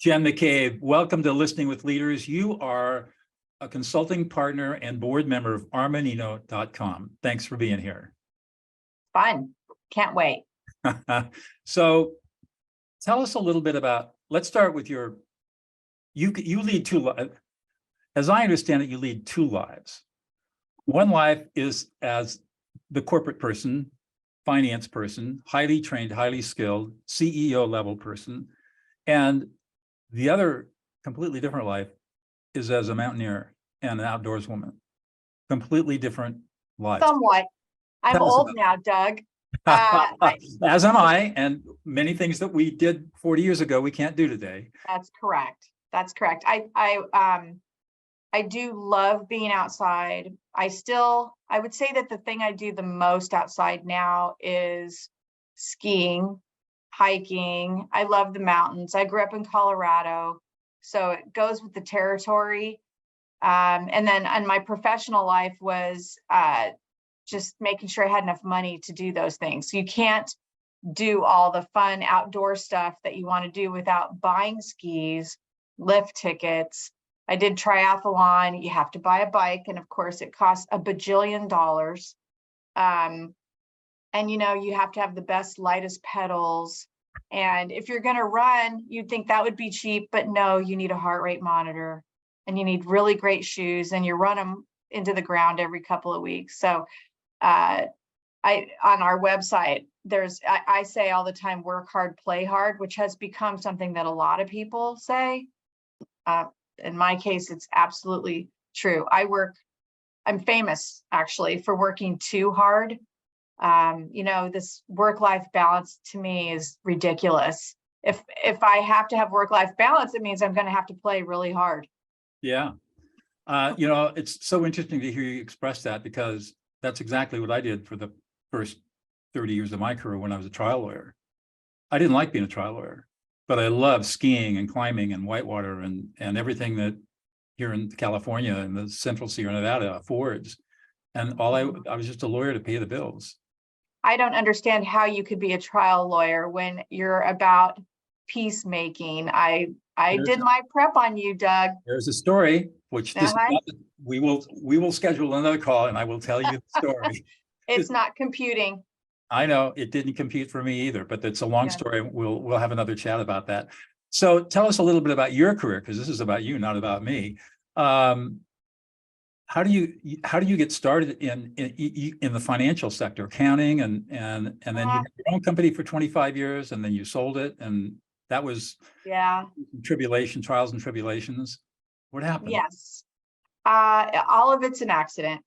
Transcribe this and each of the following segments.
Jenn McCabe, welcome to Listening with Leaders. You are a consulting partner and board member of Armanino.com. Thanks for being here. Fun. Can't wait. So tell us a little bit about, let's start with you lead two lives. As I understand it, you lead two lives. One life is as the corporate person, finance person, highly trained, highly skilled, CEO level person. And the other completely different life is as a mountaineer and an outdoors woman. Completely different life. Somewhat. I'm old now, Doug. As am I, and many things that we did 40 years ago, we can't do today. That's correct. That's correct. I do love being outside. I would say that the thing I do the most outside now is skiing, hiking. I love the mountains. I grew up in Colorado, so it goes with the territory. And my professional life was just making sure I had enough money to do those things. So you can't do all the fun outdoor stuff that you want to do without buying skis, lift tickets. I did triathlon. You have to buy a bike, and of course it costs $1 bajillion. And you have to have the best, lightest pedals. And if you're going to run, you'd think that would be cheap, but no, you need a heart rate monitor and you need really great shoes, and you run them into the ground every couple of weeks. So on our website, I say all the time, work hard, play hard, which has become something that a lot of people say. In my case, it's absolutely true. I'm famous actually for working too hard. This work-life balance to me is ridiculous. If I have to have work-life balance, it means I'm going to have to play really hard. Yeah. It's so interesting to hear you express that, because that's exactly what I did for the first 30 years of my career when I was a trial lawyer. I didn't like being a trial lawyer, but I loved skiing and climbing and whitewater and everything that here in California and the Central Sierra Nevada affords. And I was just a lawyer to pay the bills. I don't understand how you could be a trial lawyer when you're about peacemaking. I did my prep on you, Doug. There's a story, which we will schedule another call and I will tell you the story. It's not computing. I know it didn't compute for me either, but it's a long story. We'll have another chat about that. So tell us a little bit about your career, because this is about you, not about me. How do you get started in the financial sector, accounting, and then you had your own company for 25 years, and then you sold it, and that was trials and tribulations. What happened? Yes, all of it's an accident.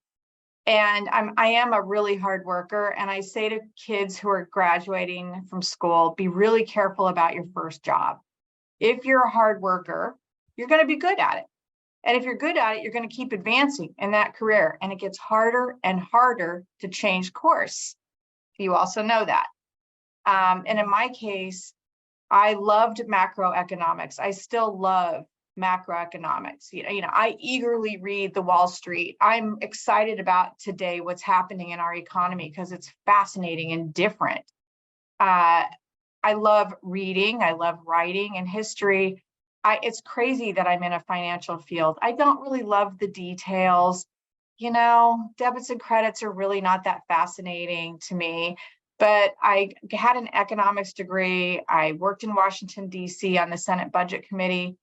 And I am a really hard worker. And I say to kids who are graduating from school, be really careful about your first job. If you're a hard worker, you're going to be good at it. And if you're good at it, you're going to keep advancing in that career. And it gets harder and harder to change course. You also know that. And in my case, I loved macroeconomics. I still love macroeconomics. I eagerly read the Wall Street. I'm excited about today, what's happening in our economy, because it's fascinating and different. I love reading. I love writing and history. It's crazy that I'm in a financial field. I don't really love the details. Debits and credits are really not that fascinating to me. But I had an economics degree. I worked in Washington, D.C. on the Senate Budget Committee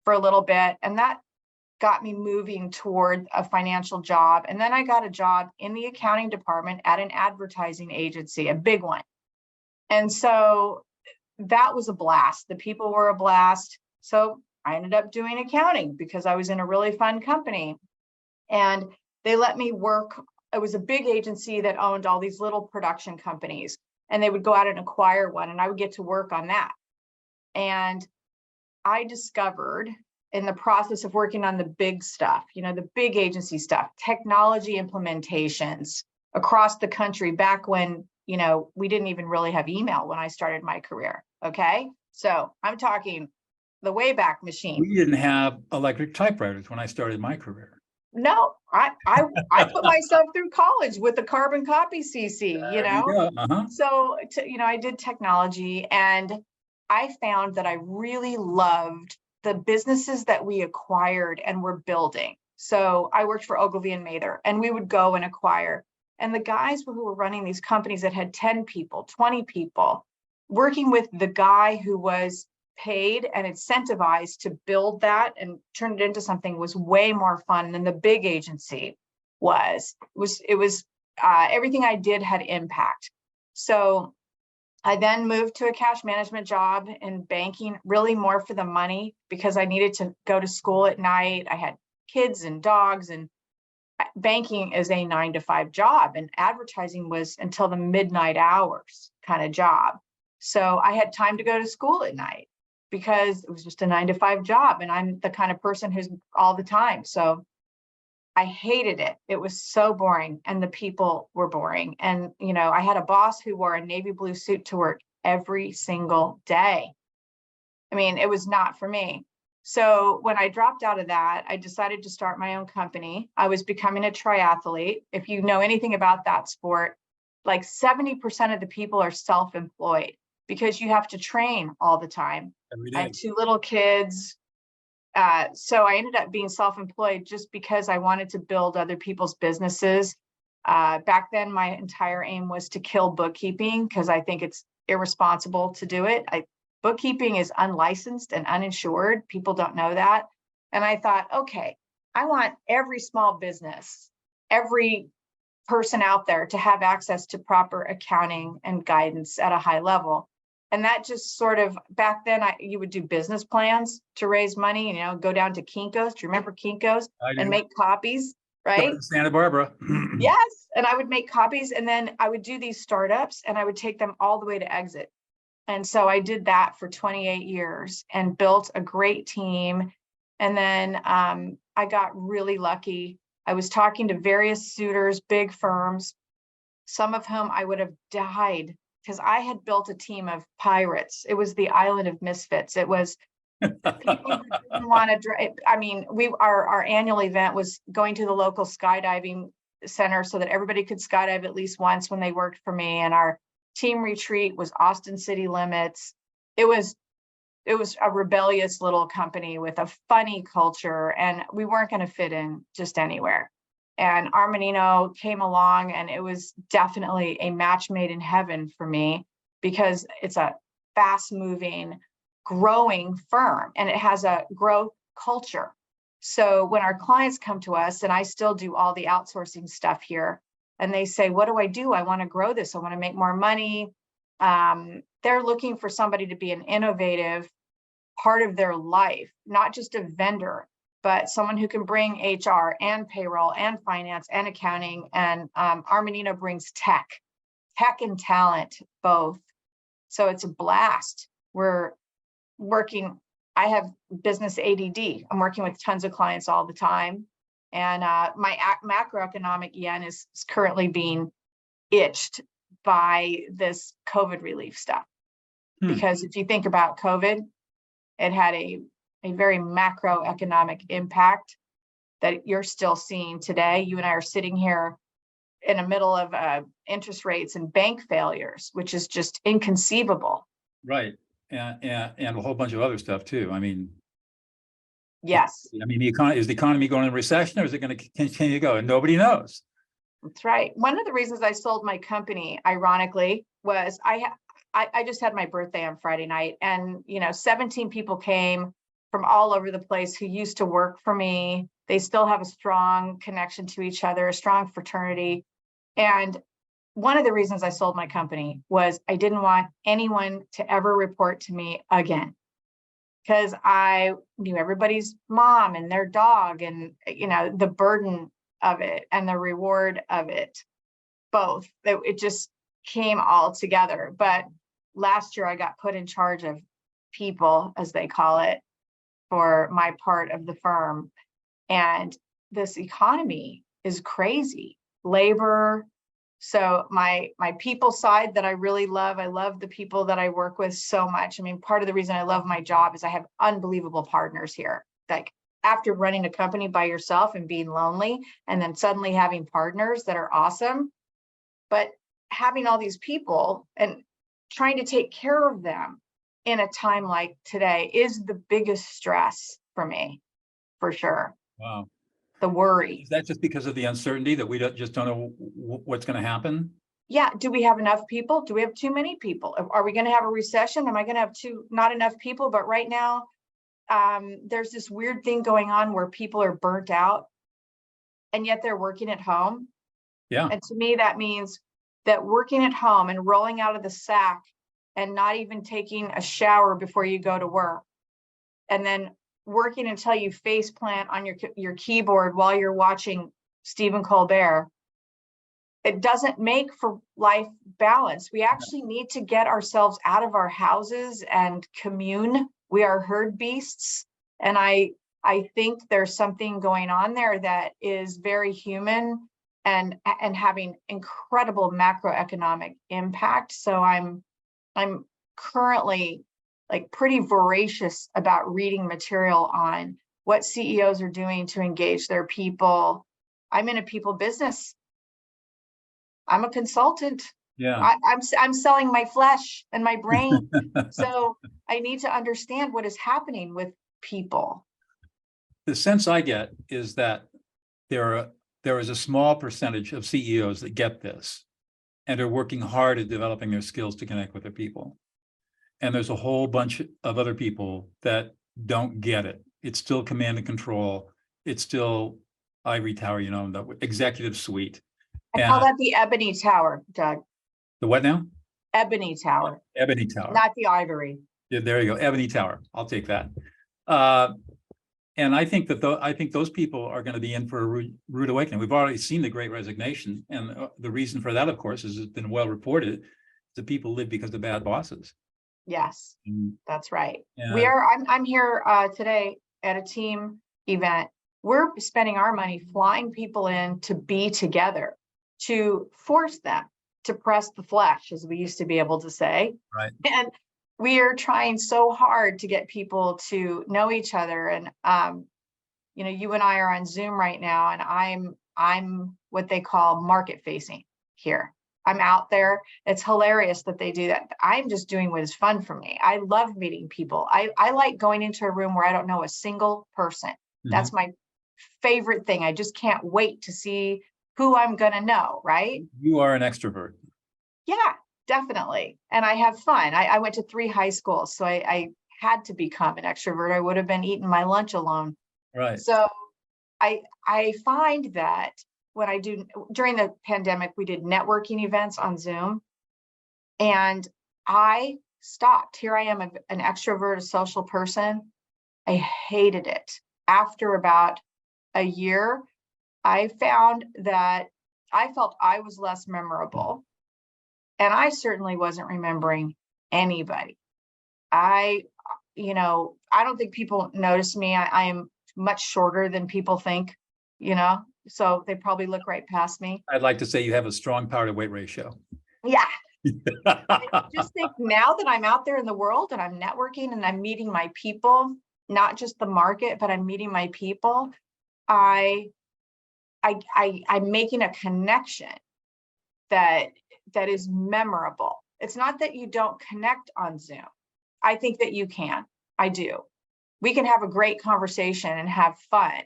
for a little bit, and that got me moving toward a financial job. And then I got a job in the accounting department at an advertising agency, a big one. And so that was a blast. The people were a blast. So I ended up doing accounting because I was in a really fun company. And they let me work. It was a big agency that owned all these little production companies, and they would go out and acquire one, and I would get to work on that. And I discovered in the process of working on the big stuff, the big agency stuff, technology implementations across the country back when, we didn't even really have email when I started my career. Okay. So I'm talking the Wayback Machine. We didn't have electric typewriters when I started my career. No, I put myself through college with the carbon copy CC, So, I did technology, and I found that I really loved the businesses that we acquired and were building. So I worked for Ogilvy and Mather, and we would go and acquire. And the guys who were running these companies that had 10 people, 20 people, working with the guy who was paid and incentivized to build that and turn it into something was way more fun than the big agency was. It was everything I did had impact. So I then moved to a cash management job in banking, really more for the money because I needed to go to school at night. I had kids and dogs, and banking is a 9-to-5 job, and advertising was until the midnight hours kind of job. So I had time to go to school at night because it was just a 9-to-5 job, and I'm the kind of person who's all the time. So I hated it. It was so boring, and the people were boring. And, you know, I had a boss who wore a navy blue suit to work every single day. I mean, it was not for me. So when I dropped out of that, I decided to start my own company. I was becoming a triathlete. If you know anything about that sport, like 70% of the people are self-employed because you have to train all the time. Every I day. have 2 little kids. So I ended up being self-employed just because I wanted to build other people's businesses. Back then, my entire aim was to kill bookkeeping because I think it's irresponsible to do it. Bookkeeping is unlicensed and uninsured. People don't know that. And I thought, okay, I want every small business, every person out there to have access to proper accounting and guidance at a high level. And that just sort of, back then, you would do business plans to raise money, you know, go down to Kinko's. Do you remember Kinko's? And make copies, right? Santa Barbara. Yes. And I would make copies, and then I would do these startups and I would take them all the way to exit. And so I did that for 28 years and built a great team. And then I got really lucky. I was talking to various suitors, big firms, some of whom I would have died because I had built a team of pirates. It was the island of misfits. It was people who didn't want to drive. I mean, our annual event was going to the local skydiving center so that everybody could skydive at least once when they worked for me. And our team retreat was Austin city limits. It was a rebellious little company with a funny culture, and we weren't going to fit in just anywhere. And Armanino came along, and it was definitely a match made in heaven for me because it's a fast moving, growing firm, and it has a growth culture. So when our clients come to us, and I still do all the outsourcing stuff here, and they say, what do? I want to grow this. I want to make more money. They're looking for somebody to be an innovative part of their life, not just a vendor, but someone who can bring HR and payroll and finance and accounting. And Armanino brings tech and talent, both. So it's a blast. We're working, I have business ADD. I'm working with tons of clients all the time. And my macroeconomic yen is currently being itched by this COVID relief stuff. Because if you think about COVID, it had a very macroeconomic impact that you're still seeing today. You and I are sitting here in the middle of interest rates and bank failures, which is just inconceivable. Right. And a whole bunch of other stuff too. I mean, yes. I mean, is the economy going into recession, or is it going to continue to go? And nobody knows. That's right. One of the reasons I sold my company, ironically, was I just had my birthday on Friday night, and 17 people came from all over the place who used to work for me. They still have a strong connection to each other, a strong fraternity. And one of the reasons I sold my company was I didn't want anyone to ever report to me again, because I knew everybody's mom and their dog, and the burden of it and the reward of it, both. It just came all together. But last year I got put in charge of people, as they call it, for my part of the firm. And this economy is crazy. Labor. So my people side that I really love, I love the people that I work with so much. I mean, part of the reason I love my job is I have unbelievable partners here. Like, after running a company by yourself and being lonely, and then suddenly having partners that are awesome, but having all these people and trying to take care of them in a time like today is the biggest stress for me, for sure. Wow. The worry. Is that just because of the uncertainty that we just don't know what's going to happen? Yeah. Do we have enough people? Do we have too many people? Are we going to have a recession? Am I going to have not enough people? But right now, there's this weird thing going on where people are burnt out and yet they're working at home. Yeah. And to me, that means that working at home and rolling out of the sack and not even taking a shower before you go to work, and then working until you face plant on your keyboard while you're watching Stephen Colbert, it doesn't make for life balance. We actually need to get ourselves out of our houses and commune. We are herd beasts. And I think there's something going on there that is very human and having incredible macroeconomic impact. So I'm currently like pretty voracious about reading material on what CEOs are doing to engage their people. I'm in a people business. I'm a consultant. Yeah. I'm selling my flesh and my brain. So I need to understand what is happening with people. The sense I get is that there is a small percentage of CEOs that get this and are working hard at developing their skills to connect with their people. And there's a whole bunch of other people that don't get it. It's still command and control. It's still ivory tower, the executive suite. I call that the ebony tower, Doug. The what now? Ebony tower. Ebony tower. Not the ivory. Yeah, there you go. Ebony tower. I'll take that. And I think that those people are going to be in for a rude awakening. We've already seen the Great Resignation, and the reason for that, of course, is it's been well reported. The people live because of bad bosses. Yes, that's right. Yeah. I'm here today at a team event. We're spending our money flying people in to be together, to force them to press the flesh, as we used to be able to say. Right. And we are trying so hard to get people to know each other. And you and I are on Zoom right now, and I'm what they call market facing here. I'm out there. It's hilarious that they do that. I'm just doing what is fun for me. I love meeting people. I like going into a room where I don't know a single person. Mm-hmm. That's my favorite thing. I just can't wait to see who I'm going to know, right? You are an extrovert. Yeah, definitely. And I have fun. I went to 3 high schools, so I had to become an extrovert. I would have been eating my lunch alone. Right. So I find that when I do, during the pandemic, we did networking events on Zoom, and I stopped. Here I am, an extrovert, a social person. I hated it. After about a year, I found that I felt I was less memorable, and I certainly wasn't remembering anybody. I don't think people notice me. I am much shorter than people think, so they probably look right past me. I'd like to say you have a strong power to weight ratio. Yeah. I just think now that I'm out there in the world and I'm networking and I'm meeting my people, not just the market, but I'm meeting my people, I'm making a connection that is memorable. It's not that you don't connect on Zoom. I think that you can. I do. We can have a great conversation and have fun.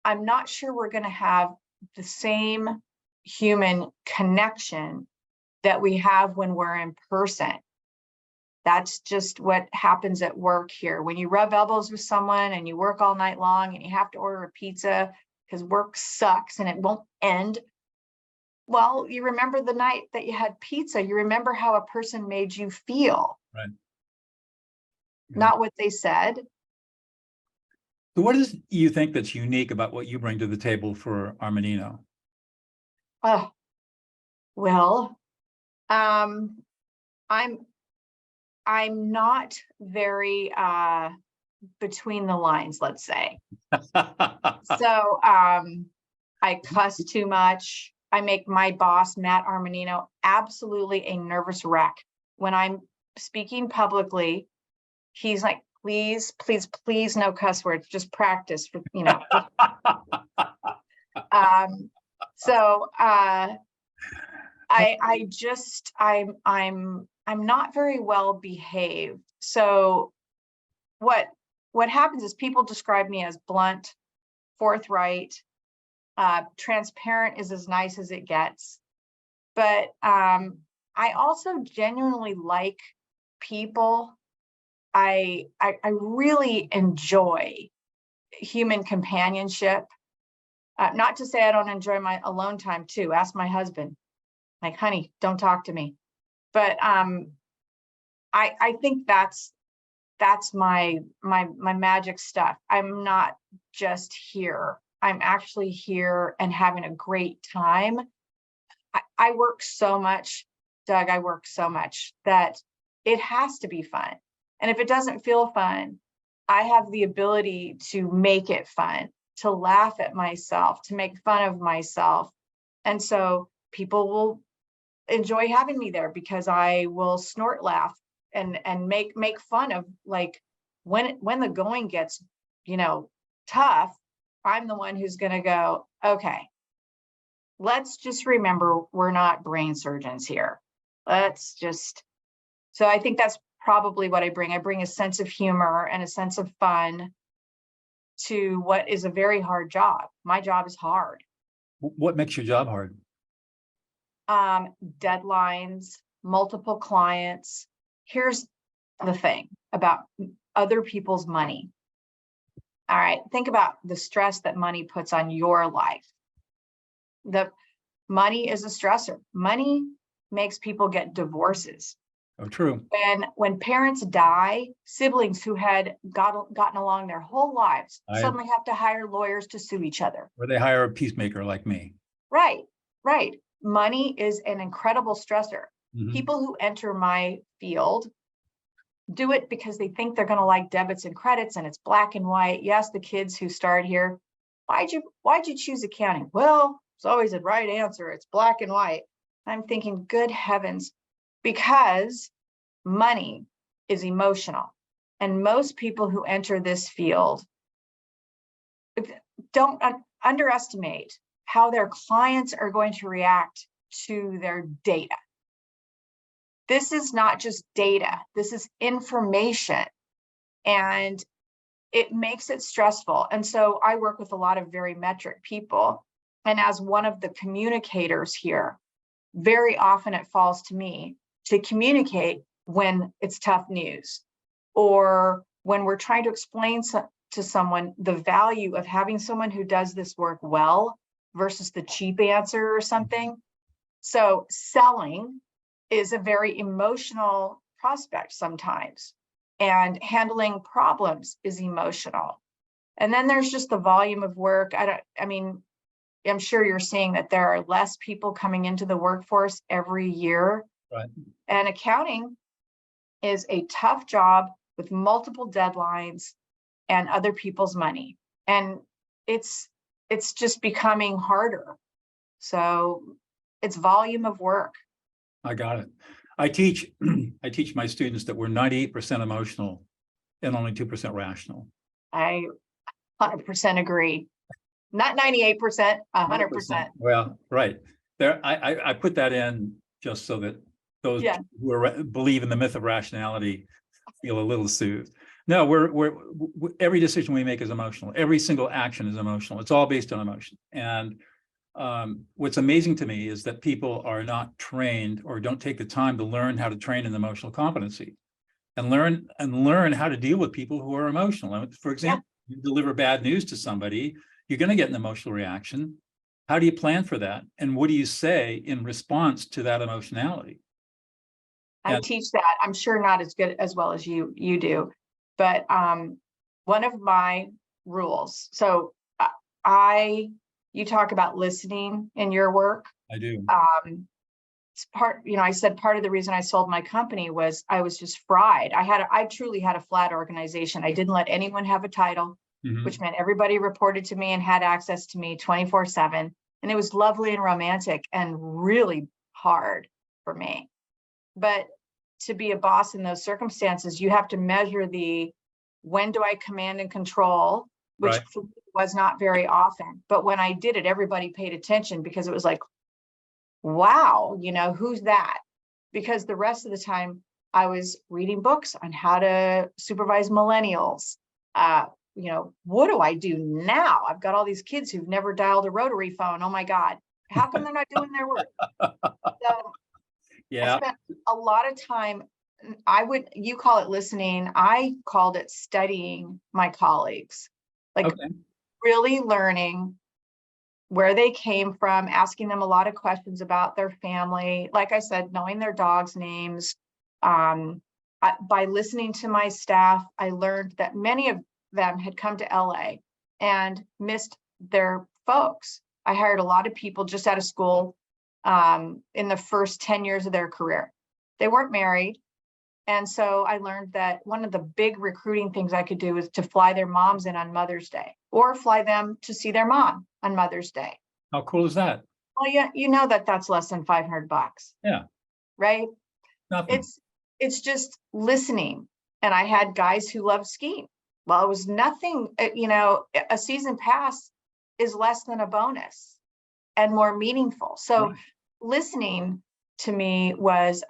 I'm not sure we're going to have the same human connection that we have when we're in person. That's just what happens at work here. When you rub elbows with someone and you work all night long and you have to order a pizza because work sucks and it won't end. Well, you remember the night that you had pizza. You remember how a person made you feel. Right. Not what they said. So what is you think that's unique about what you bring to the table for Armanino? Well, I'm not very between the lines, let's say. So I cuss too much. I make my boss, Matt Armanino, absolutely a nervous wreck. When I'm speaking publicly, he's like, please, please, please, no cuss words, just practice for, So I'm I'm not very well behaved. So what happens is people describe me as blunt, forthright, transparent is as nice as it gets. But I also genuinely like people. I really enjoy human companionship. Not to say I don't enjoy my alone time too. Ask my husband, like, honey, don't talk to me. But I think that's my magic stuff. I'm not just here. I'm actually here and having a great time. I work so much, Doug, I work so much that it has to be fun. And if it doesn't feel fun, I have the ability to make it fun, to laugh at myself, to make fun of myself. And so people will enjoy having me there because I will snort laugh and make fun of, like, when the going gets, tough, I'm the one who's going to go, okay, let's just remember we're not brain surgeons here. So I think that's probably what I bring. I bring a sense of humor and a sense of fun to what is a very hard job. My job is hard. What makes your job hard? Deadlines, multiple clients. Here's the thing about other people's money. All right, think about the stress that money puts on your life. The money is a stressor. Money makes people get divorces. Oh, true. When parents die, siblings who had gotten along their whole lives suddenly have to hire lawyers to sue each other. Or they hire a peacemaker like me. Right. Money is an incredible stressor. Mm-hmm. People who enter my field do it because they think they're going to like debits and credits and it's black and white. You ask the kids who start here, why'd you choose accounting? Well, it's always a right answer. It's black and white. I'm thinking, good heavens, because money is emotional. And most people who enter this field don't underestimate how their clients are going to react to their data. This is not just data, this is information, and it makes it stressful. And so I work with a lot of very metric people. And as one of the communicators here, very often it falls to me to communicate when it's tough news, or when we're trying to explain to someone the value of having someone who does this work well versus the cheap answer or something. So selling is a very emotional prospect sometimes, and handling problems is emotional. And then there's just the volume of work. I'm sure you're seeing that there are less people coming into the workforce every year. Right. And accounting is a tough job with multiple deadlines and other people's money. And it's just becoming harder. So it's volume of work. I got it. I teach my students that we're 98% emotional and only 2% rational. I 100% agree. Not 98%, 100%. Well, right. There, I put that in just so that those who believe in the myth of rationality feel a little soothed. No, we're every decision we make is emotional. Every single action is emotional. It's all based on emotion. And what's amazing to me is that people are not trained or don't take the time to learn how to train in emotional competency and learn how to deal with people who are emotional. For example, you deliver bad news to somebody, you're going to get an emotional reaction. How do you plan for that? And what do you say in response to that emotionality? I teach that. I'm sure not as good as well as you do, but one of my rules. So you talk about listening in your work. I do. It's part, I said part of the reason I sold my company was I was just fried. I truly had a flat organization. I didn't let anyone have a title, which meant everybody reported to me and had access to me 24/7. And it was lovely and romantic and really hard for me. But to be a boss in those circumstances, you have to measure when do I command and control, which was not very often. But when I did it, everybody paid attention because it was like, wow, who's that? because the rest of the time I was reading books on how to supervise millennials. What do I do now? I've got all these kids who've never dialed a rotary phone. Oh my God, how come they're not doing their work? So I spent a lot of time, you call it listening. I called it studying my colleagues, like really learning where they came from, asking them a lot of questions about their family. Like I said, knowing their dogs' names. By listening to my staff, I learned that many of them had come to LA and missed their folks. I hired a lot of people just out of school in the first 10 years of their career. They weren't married. And so I learned that one of the big recruiting things I could do was to fly their moms in on Mother's Day, or fly them to see their mom on Mother's Day. How cool is that? Well, yeah, you know that's less than $500. Yeah. Right? Nothing. It's just listening. And I had guys who loved skiing. Well, it was nothing, a season pass is less than a bonus and more meaningful. So listening to me was,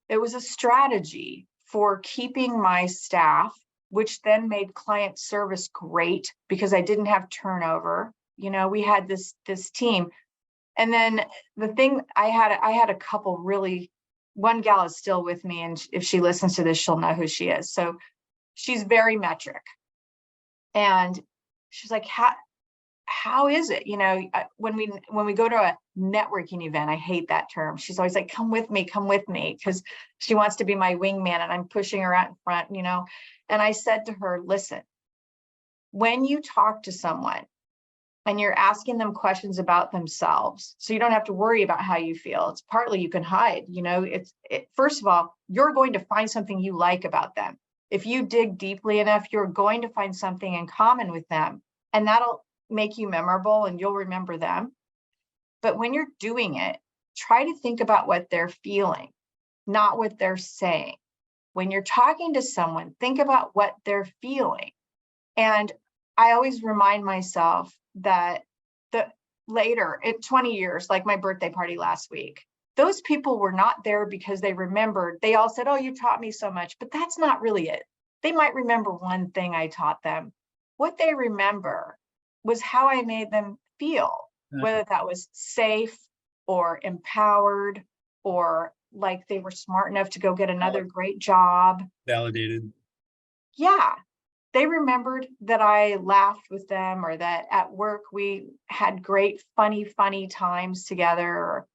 it was a strategy for keeping my staff, which then made client service great because I didn't have turnover. We had this team. And then the thing I had a couple really, one gal is still with me, and if she listens to this, she'll know who she is. So she's very metric. And she's like, how is it? When we go to a networking event, I hate that term. She's always like, come with me, because she wants to be my wingman and I'm pushing her out in front, And I said to her, listen, when you talk to someone and you're asking them questions about themselves, so you don't have to worry about how you feel. It's partly you can hide, first of all, you're going to find something you like about them. If you dig deeply enough, you're going to find something in common with them, and that'll make you memorable and you'll remember them. But when you're doing it, try to think about what they're feeling, not what they're saying. When you're talking to someone, think about what they're feeling. And I always remind myself that later, in 20 years, like my birthday party last week, those people were not there because they remembered. They all said, oh, you taught me so much, but that's not really it. They might remember one thing I taught them. What they remember was how I made them feel, whether that was safe or empowered or like they were smart enough to go get another great job. Validated. Yeah. They remembered that I laughed with them, or that at work we had great, funny times together.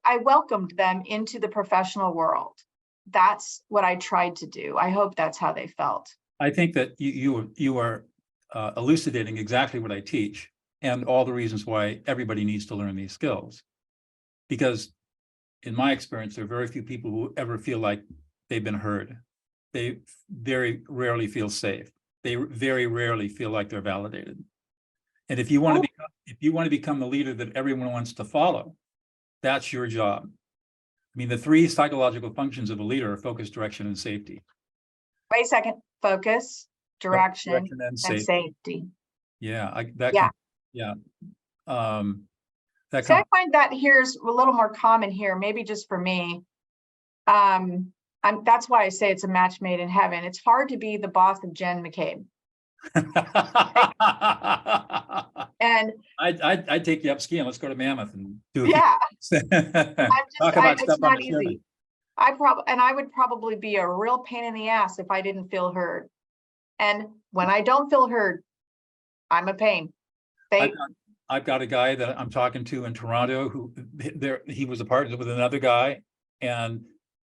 I welcomed them into the professional world. That's what I tried to do. I hope that's how they felt. I think that you are elucidating exactly what I teach and all the reasons why everybody needs to learn these skills. Because in my experience, there are very few people who ever feel like they've been heard. They very rarely feel safe. They very rarely feel like they're validated. And if you want to become the leader that everyone wants to follow, that's your job. I mean, the three psychological functions of a leader are focus, direction, and safety. Wait a second. Focus, direction and safety. Yeah, I find that here's a little more common here, maybe just for me. That's why I say it's a match made in heaven. It's hard to be the boss of Jenn McCabe. And I'd take you up skiing. Let's go to Mammoth and do it. Yeah. Talk about stuff it's not easy. I would probably be a real pain in the ass if I didn't feel heard. And when I don't feel heard, I'm a pain. I've got a guy that I'm talking to in Toronto who he was a partner with another guy, and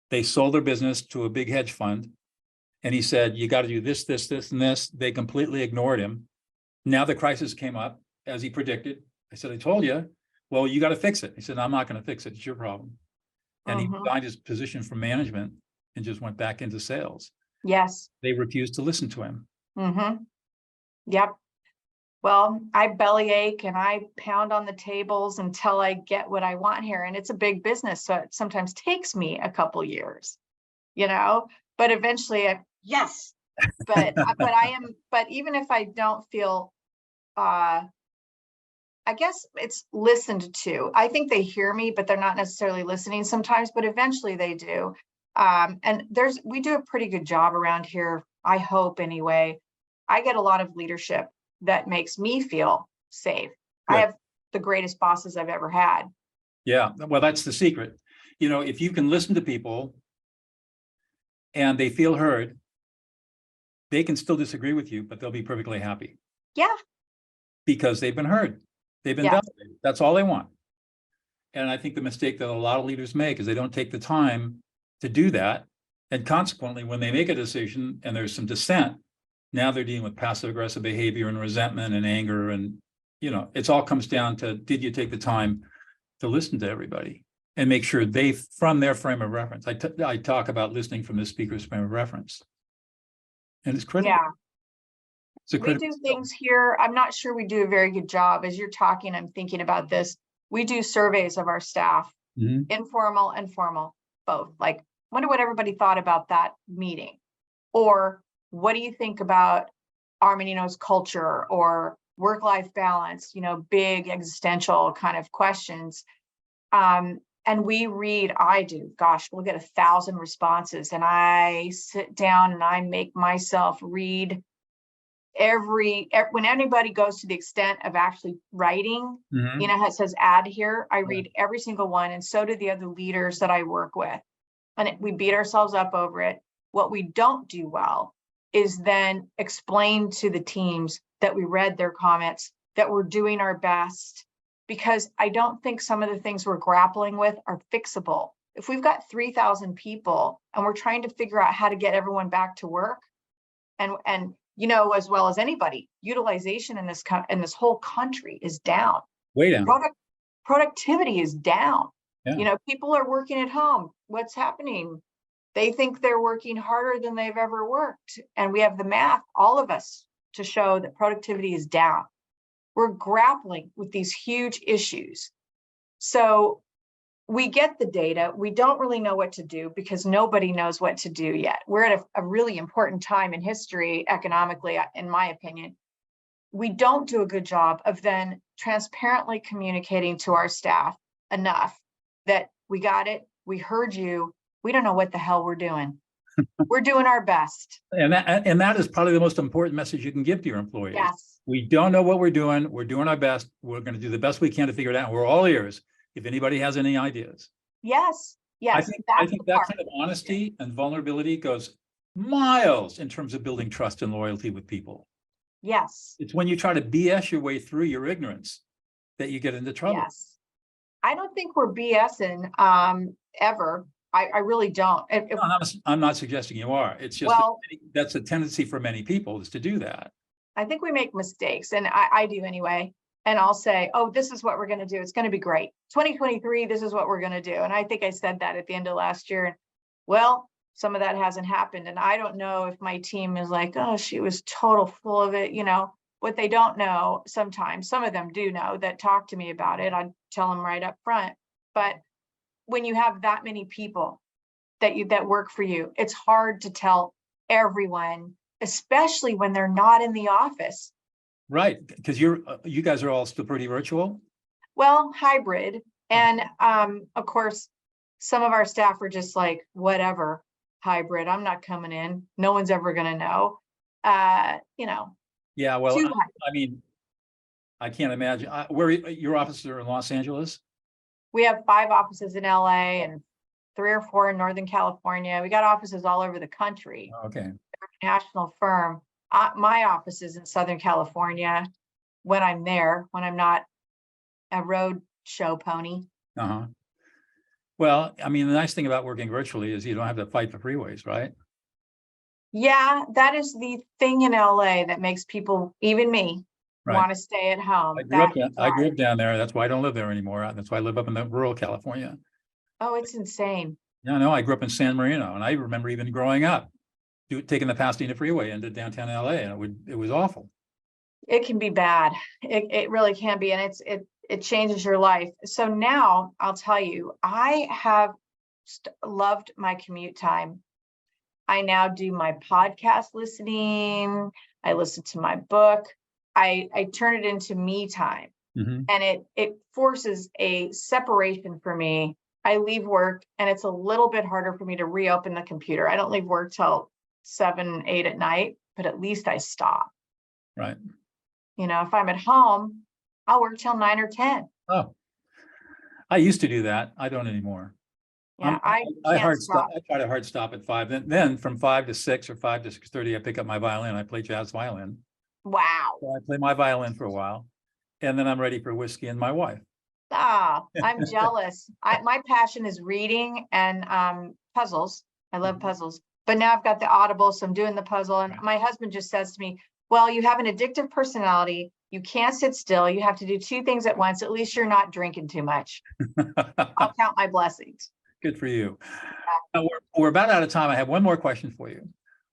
they sold their business to a big hedge fund. And he said, you got to do this, and this. They completely ignored him. Now the crisis came up as he predicted. I said, I told you. Well, you got to fix it. He said, I'm not going to fix it. It's your problem. And he resigned his position from management and just went back into sales. Yes. They refused to listen to him. Yep. Well, I bellyache and I pound on the tables until I get what I want here. And it's a big business. So it sometimes takes me a couple years, but eventually yes. But even if I don't feel I guess it's listened to. I think they hear me, but they're not necessarily listening sometimes, but eventually they do. And we do a pretty good job around here, I hope anyway. I get a lot of leadership that makes me feel safe. Good. I have the greatest bosses I've ever had. Yeah, well, that's the secret. You know, if you can listen to people and they feel heard, they can still disagree with you, but they'll be perfectly happy. Yeah. Because they've been heard. They've been validated. That's all they want. And I think the mistake that a lot of leaders make is they don't take the time to do that. And consequently, when they make a decision and there's some dissent, now they're dealing with passive aggressive behavior and resentment and anger. And, you know, it's all comes down to, did you take the time to listen to everybody and make sure they, from their frame of reference, I talk about listening from the speaker's frame of reference. And it's critical. Yeah. We do things here. I'm not sure we do a very good job. As you're talking, I'm thinking about this. We do surveys of our staff, informal and formal, both. Like, wonder what everybody thought about that meeting. Or what do you think about Armanino's culture or work-life balance, you know, big existential kind of questions. And I do, gosh, we'll get 1,000 responses. And I sit down and I make myself read when anybody goes to the extent of actually writing, you know, it says add here, I read every single one, and so do the other leaders that I work with. And we beat ourselves up over it. What we don't do well is then explain to the teams that we read their comments, that we're doing our best, because I don't think some of the things we're grappling with are fixable. If we've got 3,000 people and we're trying to figure out how to get everyone back to work, and you know, as well as anybody, utilization in this whole country is down. Way down. Productivity is down. Yeah. You know, people are working at home. What's happening? They think they're working harder than they've ever worked. And we have the math, all of us, to show that productivity is down. We're grappling with these huge issues. So we get the data. We don't really know what to do because nobody knows what to do yet. We're at a really important time in history, economically, in my opinion. We don't do a good job of then transparently communicating to our staff enough that we got it, we heard you, we don't know what the hell we're doing. We're doing our best. And that is probably the most important message you can give to your employees. Yes. We don't know what we're doing our best. We're going to do the best we can to figure it out. We're all ears if anybody has any ideas. Yes. Yes. I think that kind of honesty and vulnerability goes miles in terms of building trust and loyalty with people. Yes. It's when you try to BS your way through your ignorance that you get into trouble. Yes. I don't think we're BSing ever. I really don't. No, I'm not suggesting you are. It's just that's a tendency for many people is to do that. I think we make mistakes, and I do anyway. And I'll say, oh, this is what we're going to do. It's going to be great. 2023, this is what we're going to do. And I think I said that at the end of last year. And well, some of that hasn't happened. And I don't know if my team is like, oh, she was total full of it. You know, what they don't know sometimes, some of them do know that talk to me about it. I tell them right up front. But when you have that many people that work for you, it's hard to tell everyone, especially when they're not in the office. Right, because you guys are all still pretty virtual. Well, hybrid, and of course, some of our staff are just like, whatever, hybrid. I'm not coming in. No one's ever going to know. You know. Yeah, well, I mean, I can't imagine. Where your offices are in Los Angeles? We have 5 offices in LA and 3 or 4 in Northern California. We got offices all over the country. Okay. We're a national firm. My office is in Southern California when I'm there, when I'm not a road show pony. Well, I mean, the nice thing about working virtually is you don't have to fight the freeways, right? Yeah, that is the thing in LA that makes people, even me, want to stay at home. I grew up down there. That's why I don't live there anymore. That's why I live up in the rural California. Oh, it's insane. Yeah, no, I grew up in San Marino, and I remember even growing up, taking the Pasadena freeway into downtown LA, and it was awful. It can be bad. It really can be, and it changes your life. So now I'll tell you, I have loved my commute time. I now do my podcast listening. I listen to my book. I turn it into me time. Mhm. And it forces a separation for me. I leave work and it's a little bit harder for me to reopen the computer. I don't leave work till 7, 8 at night, but at least I stop. Right. You know, if I'm at home, I'll work till 9 or 10. Oh, I used to do that. I don't anymore. Yeah, I I can't hard stop. stop. I try to hard stop at 5. Then from 5 to 6 or 5 to 6:30, I pick up my violin. I play jazz violin. Wow. So I play my violin for a while, and then I'm ready for whiskey and my wife. Ah, I'm jealous. My passion is reading and puzzles. I love Mhm. puzzles. But now I've got the Audible, so I'm doing the puzzle. And Right. my husband just says to me, well, you have an addictive personality. You can't sit still. You have to do 2 things at once. At least you're not drinking too much. I'll count my blessings. Good for you. We're about out of time. I have one more question for you.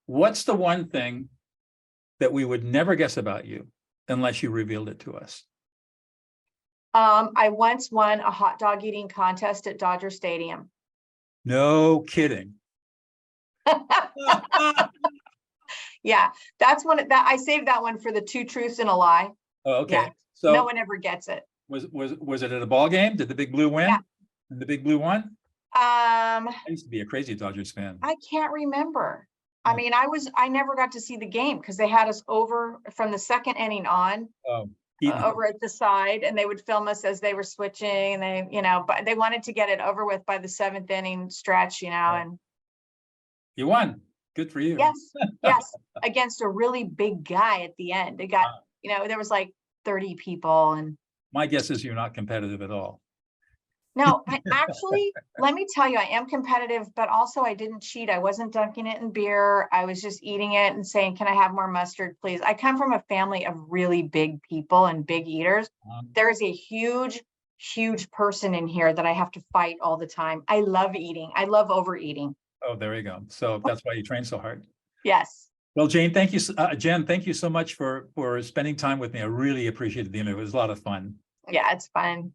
What's the one thing that we would never guess about you unless you revealed it to us? I once won a hot dog eating contest at Dodger Stadium. No kidding. Yeah, that's one that I saved that one for the 2 truths and a lie. Oh, okay. Yeah, So no one ever gets it. was it at a ball game? Did the Big Blue win? Yeah. And the Big Blue won? I I used to be a crazy Dodgers fan. can't remember. I mean, I never got to see the game because they had us over from the 2nd inning on Oh, over at the side, and they would film us as they were switching, and they, you know, but they wanted to get it over with by the 7th inning stretch, you know, Right. and you won. Good for you. yes, yes, against a really big guy at the end. It got, Wow. you know, there was like 30 people, and My guess is you're not competitive at all. no, I actually, let me tell you, I am competitive, but also I didn't cheat. I wasn't dunking it in beer. I was just eating it and saying, can I have more mustard, please? I come from a family of really big people and big eaters. There is a huge, huge person in here that I have to fight all the time. I love eating. I love overeating. Oh, there you go. So that's why you train so hard. Yes. Well, Jen, thank you so much for spending time with me. I really appreciated the interview. It was a lot of fun. Yeah, it's fun.